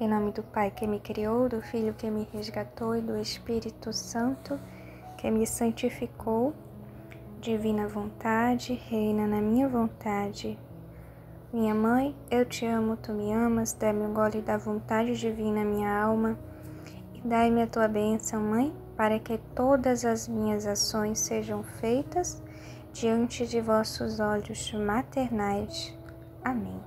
Em nome do Pai que me criou, do Filho que me resgatou e do Espírito Santo que me santificou, divina vontade, reina na minha vontade. Minha mãe, eu te amo, tu me amas, dá-me um gole da vontade divina minha alma e dai-me a tua bênção, Mãe, para que todas as minhas ações sejam feitas diante de vossos olhos maternais. Amém.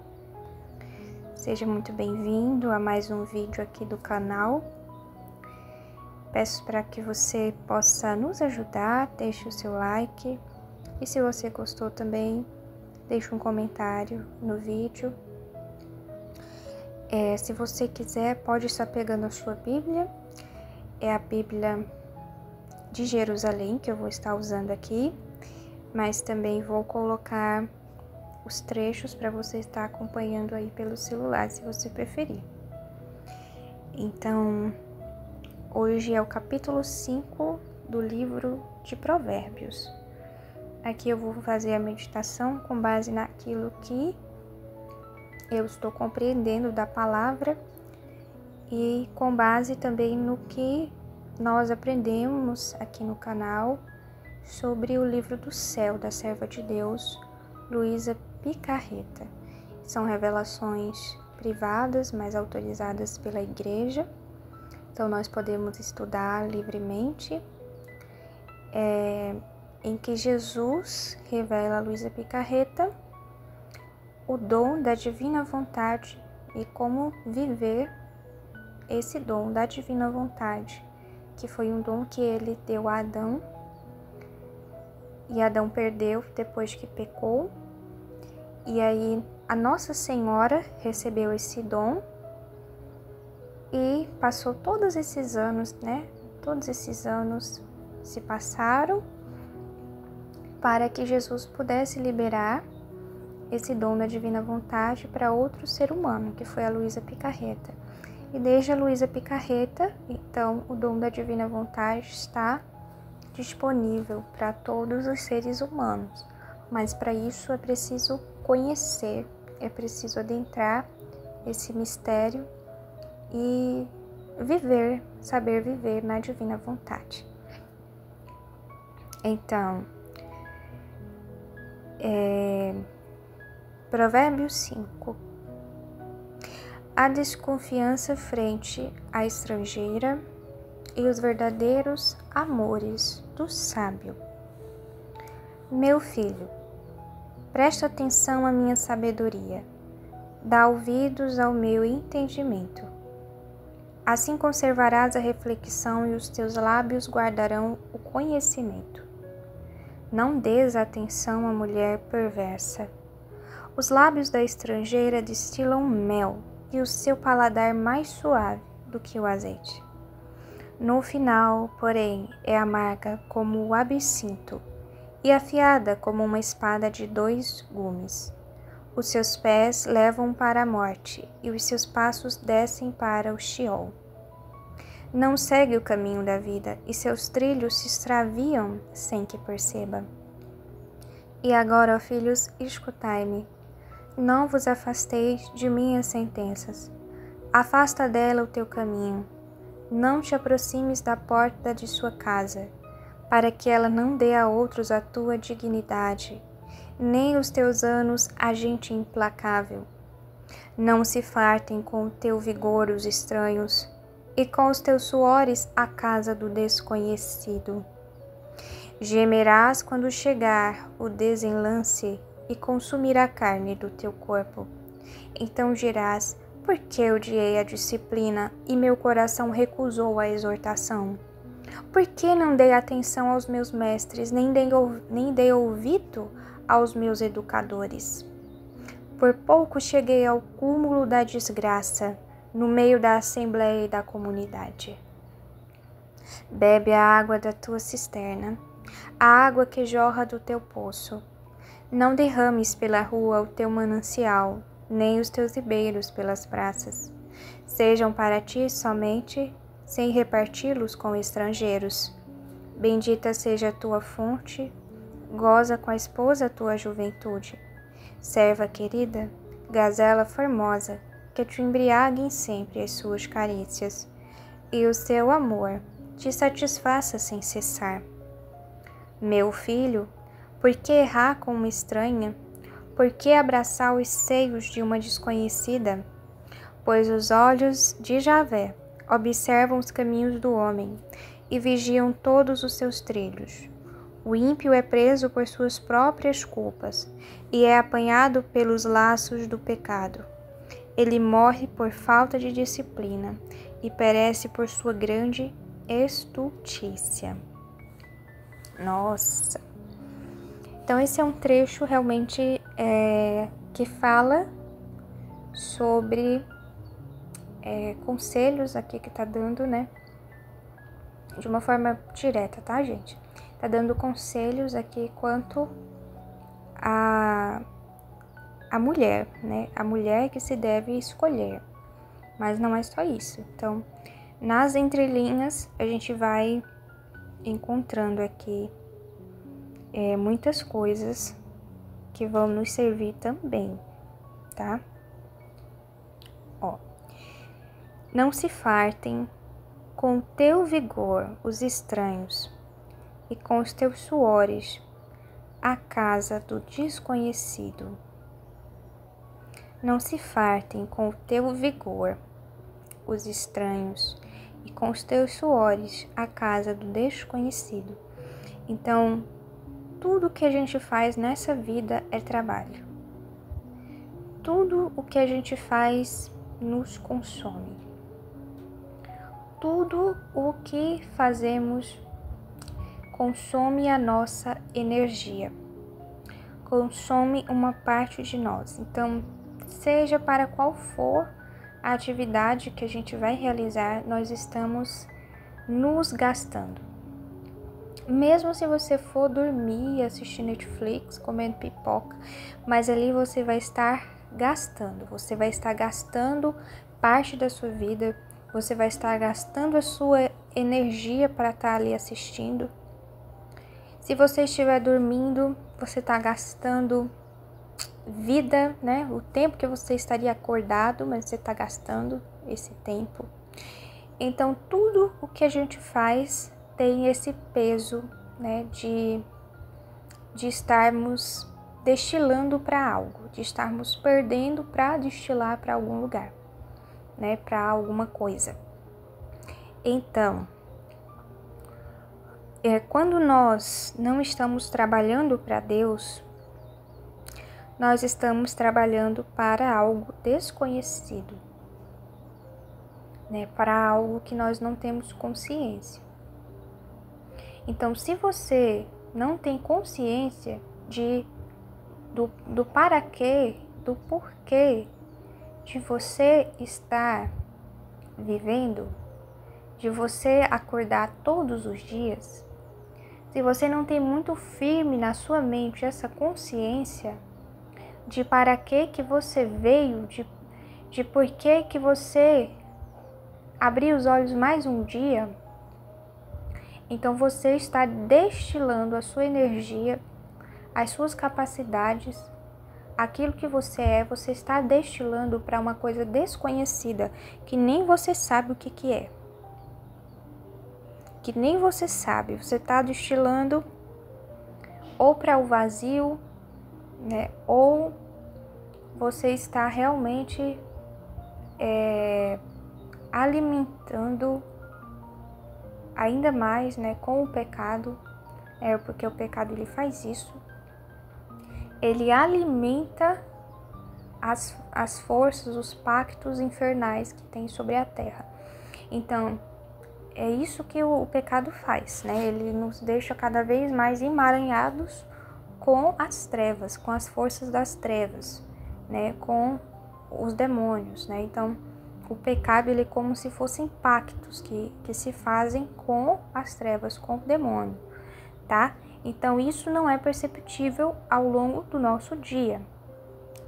Seja muito bem-vindo a mais um vídeo aqui do canal. Peço para que você possa nos ajudar, deixe o seu like e se você gostou também, deixe um comentário no vídeo. Se você quiser, pode estar pegando a sua Bíblia, é a Bíblia de Jerusalém que eu vou estar usando aqui, mas também vou colocar os trechos para você estar acompanhando aí pelo celular, se você preferir. Então, hoje é o capítulo 5 do livro de Provérbios. Aqui eu vou fazer a meditação com base naquilo que eu estou compreendendo da palavra e com base também no que nós aprendemos aqui no canal sobre o livro do céu da serva de Deus, Luísa Picarreta. São revelações privadas, mas autorizadas pela igreja, então nós podemos estudar livremente, em que Jesus revela a Luísa Picarreta o dom da divina vontade e como viver esse dom da divina vontade, que foi um dom que ele deu a Adão, e Adão perdeu depois que pecou. E aí a Nossa Senhora recebeu esse dom e passou todos esses anos, né? Todos esses anos se passaram para que Jesus pudesse liberar esse dom da divina vontade para outro ser humano, que foi a Luísa Picarreta. E desde a Luísa Picarreta, então, o dom da divina vontade está disponível para todos os seres humanos. Mas para isso é preciso conhecer, é preciso adentrar esse mistério e viver, saber viver na divina vontade. Então, Provérbios 5. A desconfiança frente à estrangeira e os verdadeiros amores do sábio. Meu filho, presta atenção à minha sabedoria, dá ouvidos ao meu entendimento. Assim conservarás a reflexão e os teus lábios guardarão o conhecimento. Não dês atenção à mulher perversa. Os lábios da estrangeira destilam mel e o seu paladar mais suave do que o azeite. No final, porém, é amarga como o absinto e afiada como uma espada de 2 gumes. Os seus pés levam para a morte e os seus passos descem para o Sheol. Não segue o caminho da vida e seus trilhos se extraviam sem que perceba. E agora, ó filhos, escutai-me. Não vos afasteis de minhas sentenças. Afasta dela o teu caminho. Não te aproximes da porta de sua casa, para que ela não dê a outros a tua dignidade, nem os teus anos a gente implacável. Não se fartem com o teu vigor os estranhos, e com os teus suores a casa do desconhecido. Gemerás quando chegar o desenlace e consumir a carne do teu corpo. Então dirás: por que odiei a disciplina e meu coração recusou a exortação? Por que não dei atenção aos meus mestres, nem dei ouvido aos meus educadores? Por pouco cheguei ao cúmulo da desgraça, no meio da assembleia e da comunidade. Bebe a água da tua cisterna, a água que jorra do teu poço. Não derrames pela rua o teu manancial, nem os teus ribeiros pelas praças. Sejam para ti somente, sem reparti-los com estrangeiros. Bendita seja a tua fonte, goza com a esposa a tua juventude. Serva querida, gazela formosa, que te embriaguem sempre as suas carícias, e o seu amor te satisfaça sem cessar. Meu filho, por que errar com uma estranha? Por que abraçar os seios de uma desconhecida? Pois os olhos de Javé observam os caminhos do homem e vigiam todos os seus trilhos. O ímpio é preso por suas próprias culpas e é apanhado pelos laços do pecado. Ele morre por falta de disciplina e perece por sua grande estultícia. Nossa! Então esse é um trecho realmente que fala sobre conselhos aqui que tá dando, né? De uma forma direta, tá, gente? Tá dando conselhos aqui quanto a mulher, né? A mulher que se deve escolher. Mas não é só isso. Então, nas entrelinhas, a gente vai encontrando aqui muitas coisas que vão nos servir também, tá? Ó. Não se fartem com teu vigor os estranhos, e com os teus suores a casa do desconhecido. Não se fartem com o teu vigor os estranhos, e com os teus suores a casa do desconhecido. Então, tudo que a gente faz nessa vida é trabalho. Tudo o que a gente faz nos consome. Tudo o que fazemos consome a nossa energia, consome uma parte de nós. Então, seja para qual for a atividade que a gente vai realizar, nós estamos nos gastando. Mesmo se você for dormir, assistir Netflix, comendo pipoca, mas ali você vai estar gastando. Você vai estar gastando parte da sua vida, você vai estar gastando a sua energia para estar ali assistindo. Se você estiver dormindo, você está gastando vida, né? O tempo que você estaria acordado, mas você está gastando esse tempo. Então, tudo o que a gente faz tem esse peso, né? De estarmos destilando para algo, de estarmos perdendo para destilar para algum lugar, né? Para alguma coisa. Então, quando nós não estamos trabalhando para Deus, nós estamos trabalhando para algo desconhecido, né? Para algo que nós não temos consciência. Então, se você não tem consciência do para quê, do porquê de você estar vivendo, de você acordar todos os dias, se você não tem muito firme na sua mente essa consciência de para que você veio, de por que você abriu os olhos mais um dia, então você está destilando a sua energia, as suas capacidades, aquilo que você está destilando para uma coisa desconhecida, que nem você sabe o que é. Que nem você sabe, você está destilando ou para o vazio, né? Ou você está realmente alimentando ainda mais, né, com o pecado, porque o pecado ele faz isso, ele alimenta as forças, os pactos infernais que tem sobre a terra. Então, é isso que o pecado faz, né? Ele nos deixa cada vez mais emaranhados com as trevas, com as forças das trevas, né? Com os demônios, né? Então, o pecado ele é como se fossem pactos que se fazem com as trevas, com o demônio, tá? Então, isso não é perceptível ao longo do nosso dia.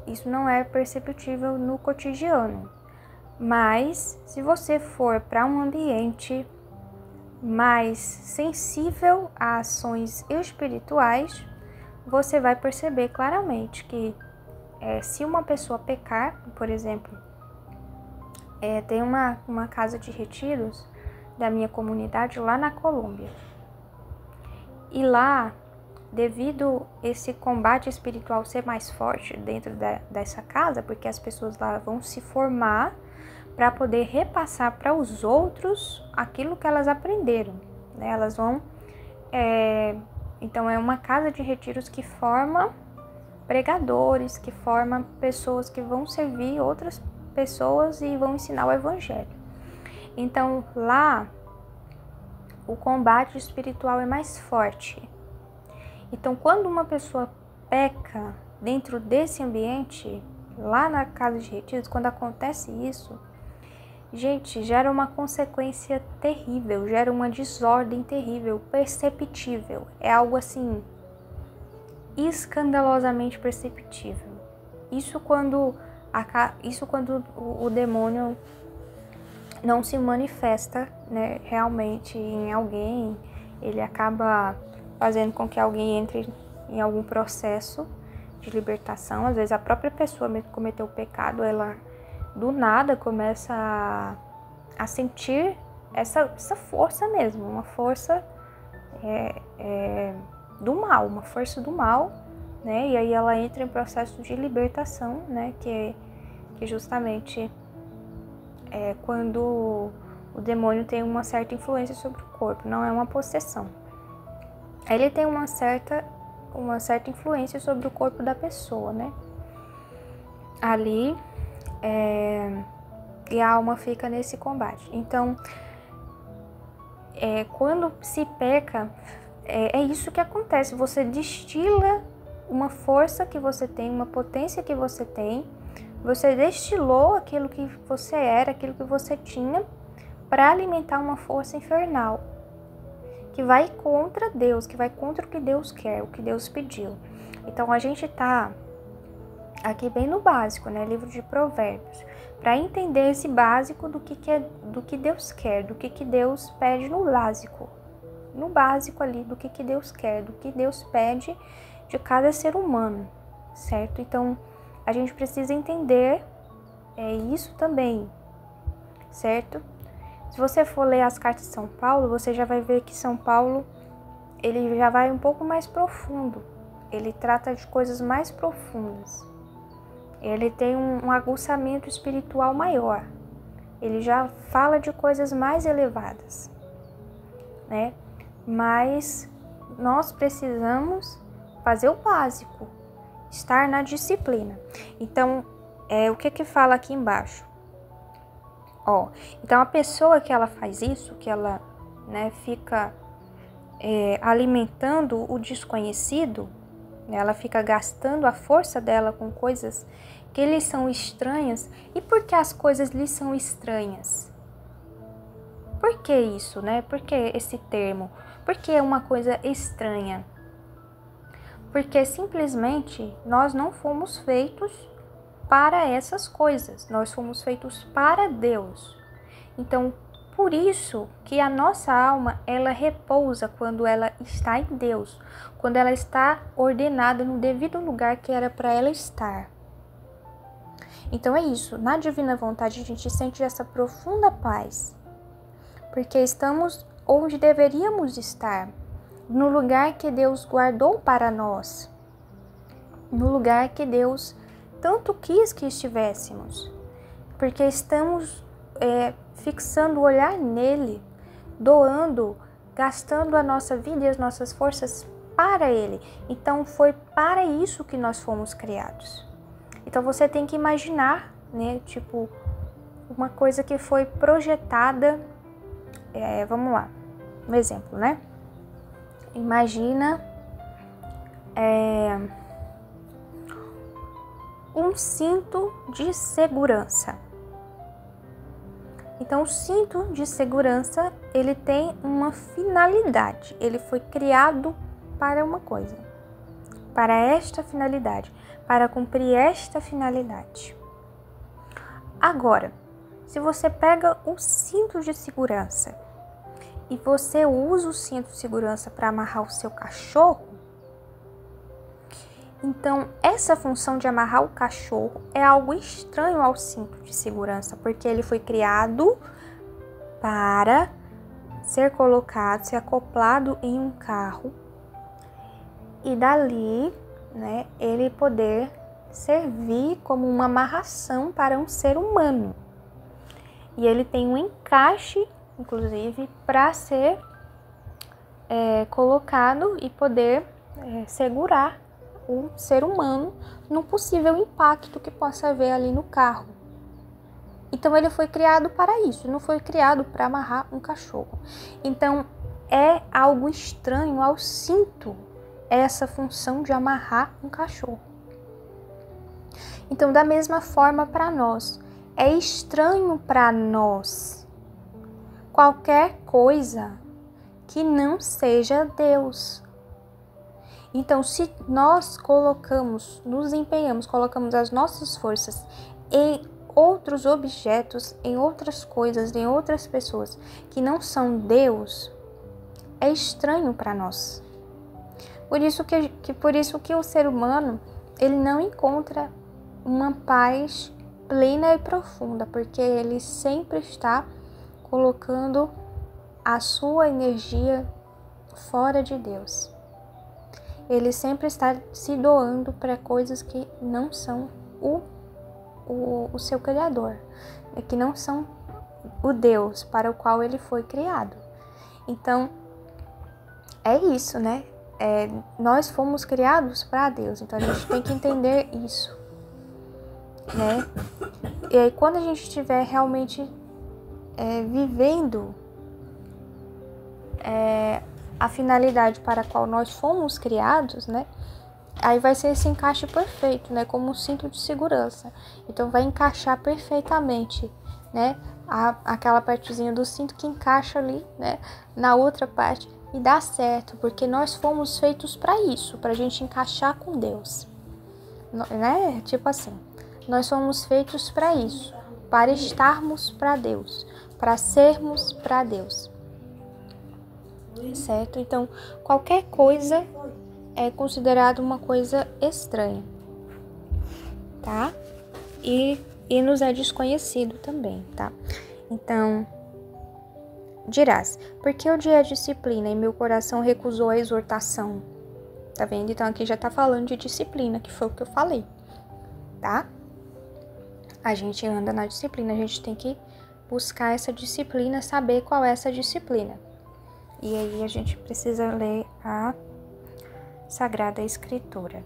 Isso não é perceptível no cotidiano. Mas, se você for para um ambiente mais sensível a ações espirituais, você vai perceber claramente que se uma pessoa pecar, por exemplo, Tem uma casa de retiros da minha comunidade lá na Colômbia. E lá, devido esse combate espiritual ser mais forte dentro dessa casa, porque as pessoas lá vão se formar para poder repassar para os outros aquilo que elas aprenderam, né? Elas vão... Então é uma casa de retiros que forma pregadores, que forma pessoas que vão servir outras pessoas e vão ensinar o evangelho. Então lá o combate espiritual é mais forte. Então quando uma pessoa peca dentro desse ambiente, lá na casa de retiros, quando acontece isso, gente, gera uma consequência terrível, gera uma desordem terrível, perceptível. É algo assim, escandalosamente perceptível. Isso quando o demônio não se manifesta, né, realmente em alguém, ele acaba fazendo com que alguém entre em algum processo de libertação. Às vezes a própria pessoa mesmo que cometeu o pecado, ela do nada começa a sentir essa força mesmo, uma força do mal, uma força do mal, né? E aí ela entra em processo de libertação, né? Que justamente é quando o demônio tem uma certa influência sobre o corpo, não é uma possessão. Ele tem uma certa influência sobre o corpo da pessoa, né? Ali, e a alma fica nesse combate. Então, quando se peca, é isso que acontece. Você destila uma força que você tem, uma potência que você tem. Você destilou aquilo que você era, aquilo que você tinha, para alimentar uma força infernal que vai contra Deus, que vai contra o que Deus quer, o que Deus pediu. Então a gente tá aqui bem no básico, né? Livro de Provérbios, para entender esse básico do que Deus quer, do que Deus pede no básico ali, do que Deus quer, do que Deus pede de cada ser humano, certo? Então a gente precisa entender isso também, certo? Se você for ler as cartas de São Paulo, você já vai ver que São Paulo, ele já vai um pouco mais profundo. Ele trata de coisas mais profundas. Ele tem um aguçamento espiritual maior. Ele já fala de coisas mais elevadas, né? Mas nós precisamos fazer o básico, estar na disciplina. Então, o que fala aqui embaixo? Então a pessoa que ela faz isso, que ela, né, fica alimentando o desconhecido, né, ela fica gastando a força dela com coisas que lhe são estranhas. E por que as coisas lhe são estranhas? Por que isso, né? Por que esse termo? Por que é uma coisa estranha? Porque simplesmente nós não fomos feitos para essas coisas, nós fomos feitos para Deus. Então, por isso que a nossa alma, ela repousa quando ela está em Deus, quando ela está ordenada no devido lugar que era para ela estar. Então é isso, na divina vontade a gente sente essa profunda paz, porque estamos onde deveríamos estar, no lugar que Deus guardou para nós, no lugar que Deus tanto quis que estivéssemos, porque estamos fixando o olhar nele, doando, gastando a nossa vida e as nossas forças para ele. Então foi para isso que nós fomos criados. Então você tem que imaginar, né, tipo, uma coisa que foi projetada, vamos lá, um exemplo, né? Imagina um cinto de segurança. Então, o cinto de segurança, ele tem uma finalidade. Ele foi criado para uma coisa, para esta finalidade, para cumprir esta finalidade. Agora, se você pega o cinto de segurança e você usa o cinto de segurança para amarrar o seu cachorro, Então, essa função de amarrar o cachorro é algo estranho ao cinto de segurança, porque ele foi criado para ser colocado, ser acoplado em um carro e dali, né, ele poder servir como uma amarração para um ser humano. E ele tem um encaixe, inclusive, para ser colocado e poder segurar o ser humano no possível impacto que possa haver ali no carro. Então ele foi criado para isso, não foi criado para amarrar um cachorro. Então é algo estranho ao cinto essa função de amarrar um cachorro. Então, da mesma forma para nós, é estranho para nós qualquer coisa que não seja Deus. Então, se nós nos empenhamos, colocamos as nossas forças em outros objetos, em outras coisas, em outras pessoas que não são Deus, é estranho para nós. Por isso que o ser humano, ele não encontra uma paz plena e profunda, porque ele sempre está colocando a sua energia fora de Deus. Ele sempre está se doando para coisas que não são o seu Criador, que não são o Deus para o qual ele foi criado. Então, é isso, né? Nós fomos criados para Deus, então a gente tem que entender isso, né? E aí, quando a gente estiver realmente vivendo a finalidade para a qual nós fomos criados, né? Aí vai ser esse encaixe perfeito, né? Como um cinto de segurança. Então vai encaixar perfeitamente, né? Aquela partezinha do cinto que encaixa ali, né? Na outra parte e dá certo, porque nós fomos feitos para isso, para a gente encaixar com Deus, né? Tipo assim, nós fomos feitos para isso, para estarmos para Deus, para sermos para Deus. Certo? Então, qualquer coisa é considerado uma coisa estranha, tá? E nos é desconhecido também, tá? Então, dirás, por que odiei a disciplina e meu coração recusou a exortação? Tá vendo? Então, aqui já tá falando de disciplina, que foi o que eu falei, tá? A gente anda na disciplina, a gente tem que buscar essa disciplina, saber qual é essa disciplina. E aí a gente precisa ler a Sagrada Escritura.